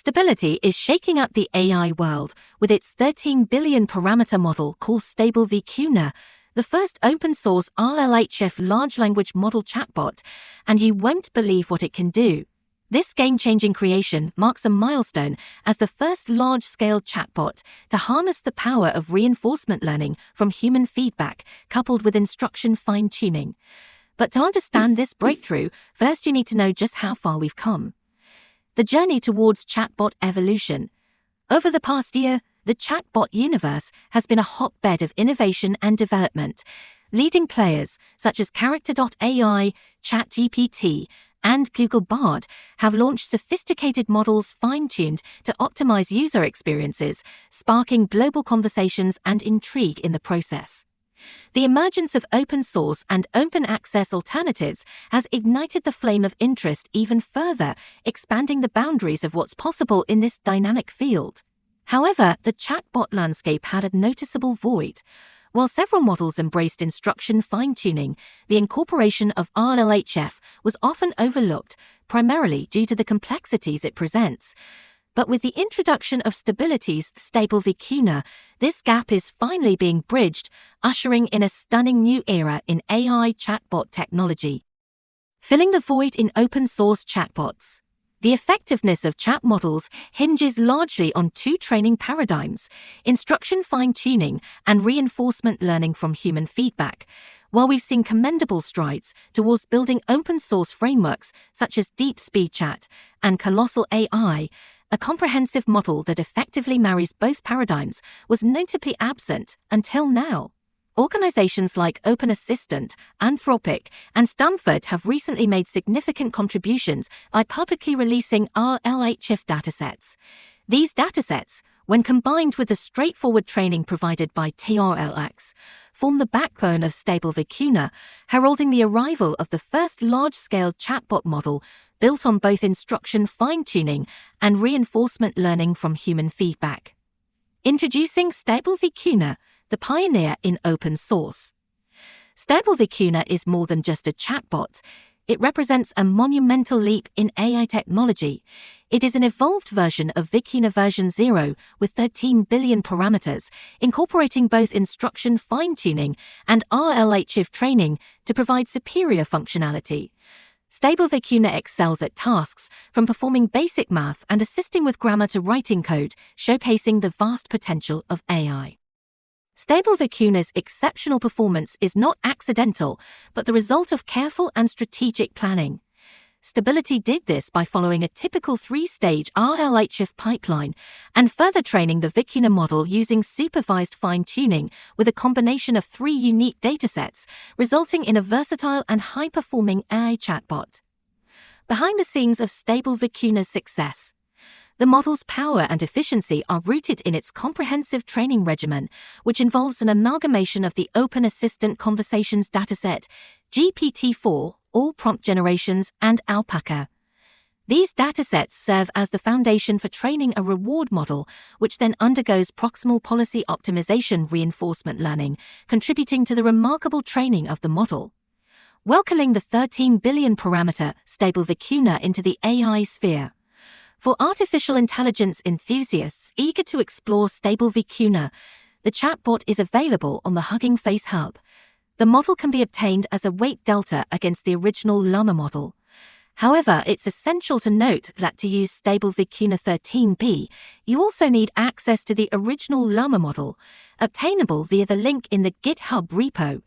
Stability is shaking up the AI world with its 13 billion parameter model called Stable VQ, the first open-source RLHF large language model chatbot, and you won't believe what it can do. This game-changing creation marks a milestone as the first large-scale chatbot to harness the power of reinforcement learning from human feedback coupled with instruction fine-tuning. But to understand this breakthrough, first you need to know just how far we've come. The journey towards chatbot evolution. Over the past year, the chatbot universe has been a hotbed of innovation and development. Leading players such as Character.ai, ChatGPT, and Google Bard have launched sophisticated models fine-tuned to optimize user experiences, sparking global conversations and intrigue in the process. The emergence of open source and open access alternatives has ignited the flame of interest even further, expanding the boundaries of what's possible in this dynamic field. However, the chatbot landscape had a noticeable void. While several models embraced instruction fine-tuning, the incorporation of RLHF was often overlooked, primarily due to the complexities it presents. But with the introduction of Stability's Stable VQ, this gap is finally being bridged, ushering in a stunning new era in AI chatbot technology. Filling the void in open-source chatbots. The effectiveness of chat models hinges largely on two training paradigms: instruction fine-tuning and reinforcement learning from human feedback. While we've seen commendable strides towards building open-source frameworks such as DeepSpeed Chat and Colossal AI, a comprehensive model that effectively marries both paradigms was notably absent until now. Organizations like Open Assistant, Anthropic, and Stanford have recently made significant contributions by publicly releasing RLHF datasets. These datasets, when combined with the straightforward training provided by TRLX, form the backbone of Stable VQ, heralding the arrival of the first large-scale chatbot model built on both instruction fine-tuning and reinforcement learning from human feedback. Introducing Stable VQ, the pioneer in open source. Stable VQ is more than just a chatbot. It represents a monumental leap in AI technology. It is an evolved version of VQ version 0 with 13 billion parameters, incorporating both instruction fine-tuning and RLHF training to provide superior functionality. Stable VQ excels at tasks from performing basic math and assisting with grammar to writing code, showcasing the vast potential of AI. Stable VQ's exceptional performance is not accidental, but the result of careful and strategic planning. Stability did this by following a typical three-stage RLHF pipeline and further training the VQ model using supervised fine-tuning with a combination of three unique datasets, resulting in a versatile and high-performing AI chatbot. Behind the scenes of Stable VQ's success. The model's power and efficiency are rooted in its comprehensive training regimen, which involves an amalgamation of the Open Assistant Conversations dataset, GPT-4, all prompt generations, and Alpaca. These datasets serve as the foundation for training a reward model, which then undergoes proximal policy optimization reinforcement learning, contributing to the remarkable training of the model. Welcoming the 13 billion parameter Stable VQ into the AI sphere. For artificial intelligence enthusiasts eager to explore Stable VQ, the chatbot is available on the Hugging Face Hub. The model can be obtained as a weight delta against the original Llama model. However, it's essential to note that to use Stable VQ 13b, you also need access to the original Llama model, obtainable via the link in the GitHub repo.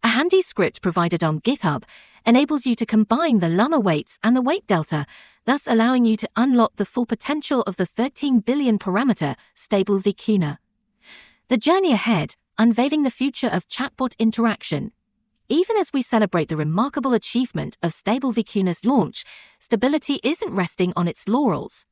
A handy script provided on GitHub enables you to combine the Llama weights and the weight delta, thus allowing you to unlock the full potential of the 13 billion parameter Stable VQ. The journey ahead, unveiling the future of chatbot interaction. Even as we celebrate the remarkable achievement of Stable VQ's launch, Stability isn't resting on its laurels.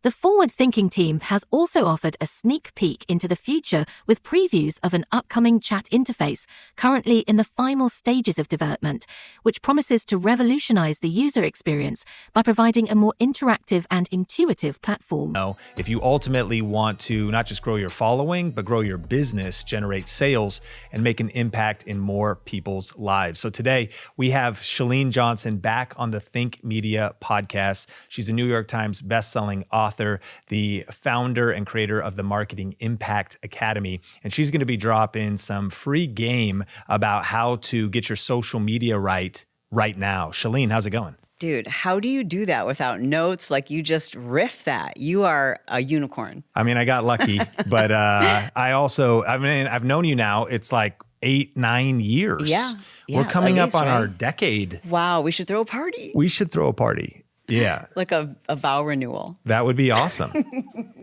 The forward-thinking team has also offered a sneak peek into the future with previews of an upcoming chat interface currently in the final stages of development, which promises to revolutionize the user experience by providing a more interactive and intuitive platform. If you ultimately want to not just grow your following, but grow your business, generate sales, and make an impact in more people's lives. So today we have Chalene Johnson back on the Think Media podcast. She's a New York Times bestselling author author, the founder and creator of the Marketing Impact Academy. And she's going to be dropping some free game about how to get your social media right now. Shalene, how's it going? Dude, how do you do that without notes? Like, you just riff that. You are a unicorn. I mean, I got lucky, but I've known you now. It's like 8-9 years. Yeah. We're coming at up least, on right? our decade. Wow, we should throw a party. We should throw a party. Yeah. Like a vow renewal. That would be awesome.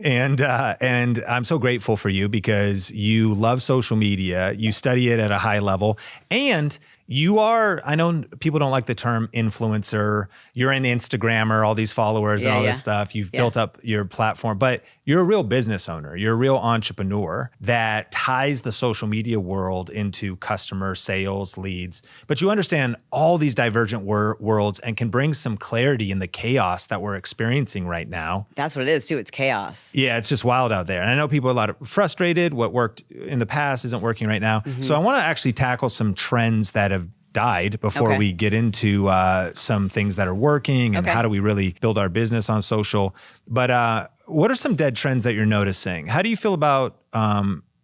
And I'm so grateful for you because you love social media, you study it at a high level, and you are, I know people don't like the term influencer. You're an Instagrammer, all these followers and all this stuff. You've built up your platform, but you're a real business owner. You're a real entrepreneur that ties the social media world into customer sales, leads. But you understand all these divergent worlds and can bring some clarity in the chaos that we're experiencing right now. That's what it is, too. It's chaos. Yeah, it's just wild out there. And I know people are a lot of frustrated. What worked in the past isn't working right now. So I want to actually tackle some trends that have died before we get into some things that are working and how do we really build our business on social. But what are some dead trends that you're noticing? How do you feel about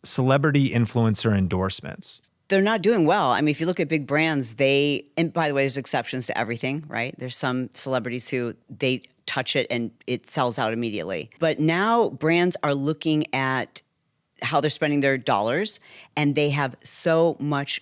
celebrity influencer endorsements? They're not doing well. I mean, if you look at big brands, and by the way, there's exceptions to everything, right? There's some celebrities who they touch it and it sells out immediately. But now brands are looking at how they're spending their dollars, and they have so much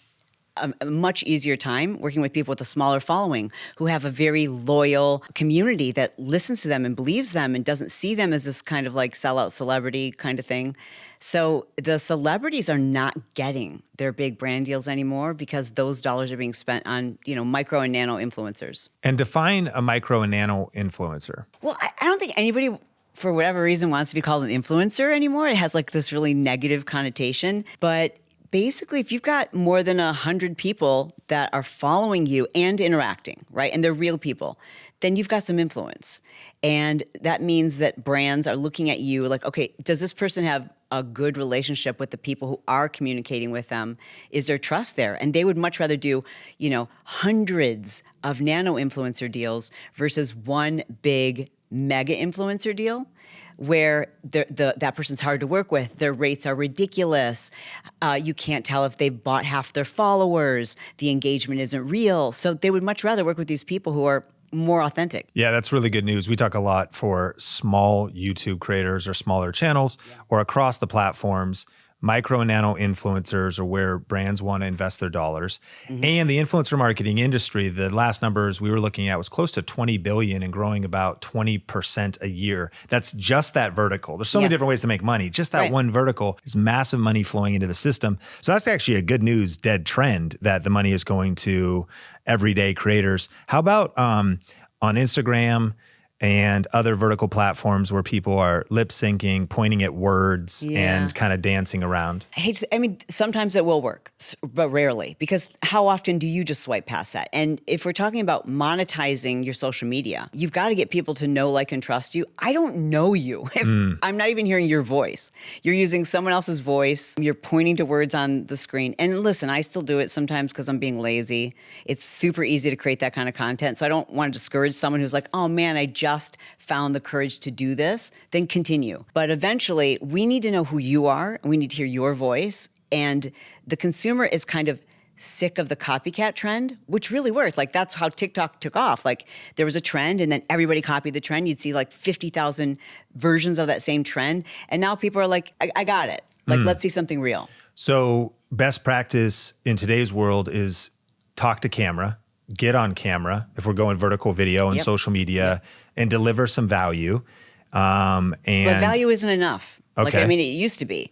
a much easier time working with people with a smaller following who have a very loyal community that listens to them and believes them and doesn't see them as this kind of like sellout celebrity kind of thing. So the celebrities are not getting their big brand deals anymore because those dollars are being spent on, micro and nano influencers. And define a micro and nano influencer. Well, I don't think anybody, for whatever reason, wants to be called an influencer anymore. It has like this really negative connotation, but basically, if you've got more than 100 people that are following you and interacting, right, and they're real people, then you've got some influence. And that means that brands are looking at you like, okay, does this person have a good relationship with the people who are communicating with them? Is there trust there? And they would much rather do, hundreds of nano influencer deals versus one big mega influencer deal, where that person's hard to work with. Their rates are ridiculous. You can't tell if they've bought half their followers. The engagement isn't real. So they would much rather work with these people who are more authentic. Yeah, that's really good news. We talk a lot for small YouTube creators or smaller channels or across the platforms. Micro and nano influencers are where brands want to invest their dollars. And the influencer marketing industry, the last numbers we were looking at was close to 20 billion and growing about 20% a year. That's just that vertical. There's so many different ways to make money. Just that one vertical is massive money flowing into the system. So that's actually a good news, dead trend that the money is going to everyday creators. How about on Instagram and other vertical platforms where people are lip syncing, pointing at words, and kind of dancing around? I mean, sometimes it will work, but rarely, because how often do you just swipe past that? And if we're talking about monetizing your social media, you've got to get people to know, like, and trust you. I don't know you. If I'm not even hearing your voice. You're using someone else's voice. You're pointing to words on the screen. And listen, I still do it sometimes because I'm being lazy. It's super easy to create that kind of content. So I don't want to discourage someone who's like, oh man, I just found the courage to do this, then continue. But eventually, we need to know who you are, and we need to hear your voice. And the consumer is kind of sick of the copycat trend, which really worked. Like, that's how TikTok took off. Like, there was a trend, and then everybody copied the trend. You'd see like 50,000 versions of that same trend. And now people are like, I got it. Like, let's see something real. So best practice in today's world is talk to camera, get on camera if we're going vertical video and social media, and deliver some value. But value isn't enough. Okay. Like, I mean, it used to be.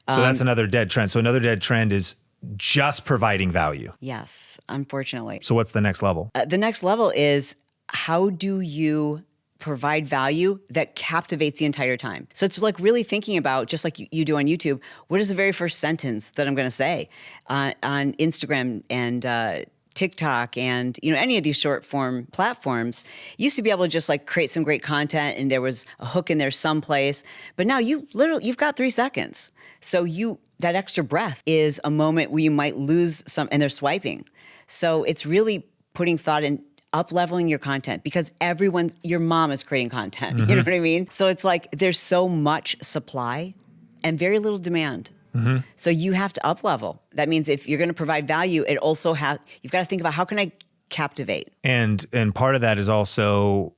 So that's another dead trend. So another dead trend is just providing value. Yes, unfortunately. So what's the next level? The next level is, how do you provide value that captivates the entire time? So it's like really thinking about, just like you do on YouTube, what is the very first sentence that I'm going to say on Instagram and TikTok and any of these short form platforms. You used to be able to just like create some great content and there was a hook in there someplace, but now you've got 3 seconds. So that extra breath is a moment where you might lose some, and they're swiping. So it's really putting thought in up-leveling your content, because your mom is creating content. You know what I mean? So it's like there's so much supply and very little demand. So you have to up-level. That means if you're going to provide value, you've got to think about, how can I captivate? And part of that is also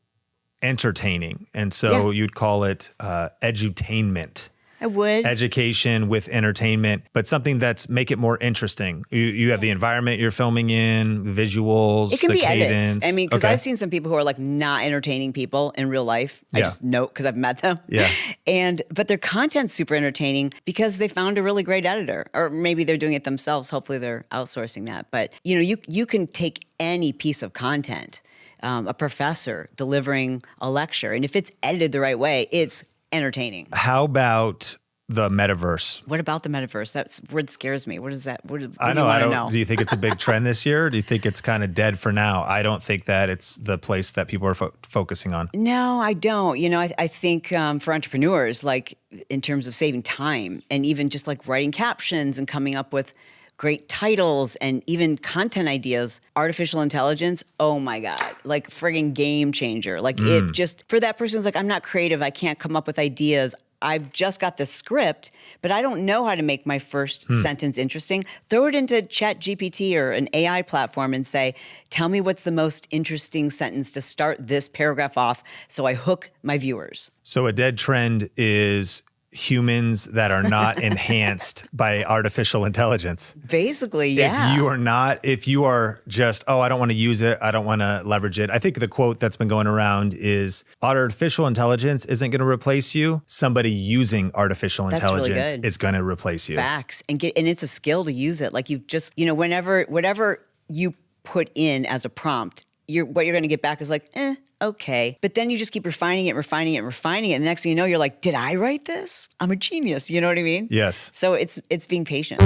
entertaining. And so you'd call it edutainment. I would. Education with entertainment, but something make it more interesting. You have the environment you're filming in, visuals, it can the be cadence. Edits. I mean, because I've seen some people who are like not entertaining people in real life. I just know because I've met them. Yeah. But their content's super entertaining because they found a really great editor, or maybe they're doing it themselves. Hopefully they're outsourcing that. But you can take any piece of content, a professor delivering a lecture, and if it's edited the right way, it's entertaining. How about the metaverse? What about the metaverse? That word scares me. What is that? What do you I want to don't know? Do you think it's a big trend this year? Or do you think it's kind of dead for now? I don't think that it's the place that people are focusing on. No, I don't. I think for entrepreneurs, like in terms of saving time and even just like writing captions and coming up with great titles and even content ideas, artificial intelligence, oh my God, like friggin' game changer. Like it just, for that person who's like, I'm not creative, I can't come up with ideas, I've just got the script, but I don't know how to make my first sentence interesting. Throw it into ChatGPT or an AI platform and say, tell me what's the most interesting sentence to start this paragraph off so I hook my viewers. So a dead trend is humans that are not enhanced by artificial intelligence. Basically, yeah. If you are just, I don't want to use it, I don't want to leverage it. I think the quote that's been going around is, artificial intelligence isn't going to replace you. Somebody using artificial intelligence is going to replace you. Facts. And it's a skill to use it. Like you just, whatever you put in as a prompt, what you're going to get back is like, okay. But then you just keep refining it. And the next thing you know, you're like, did I write this? I'm a genius. You know what I mean? Yes. So it's being patient.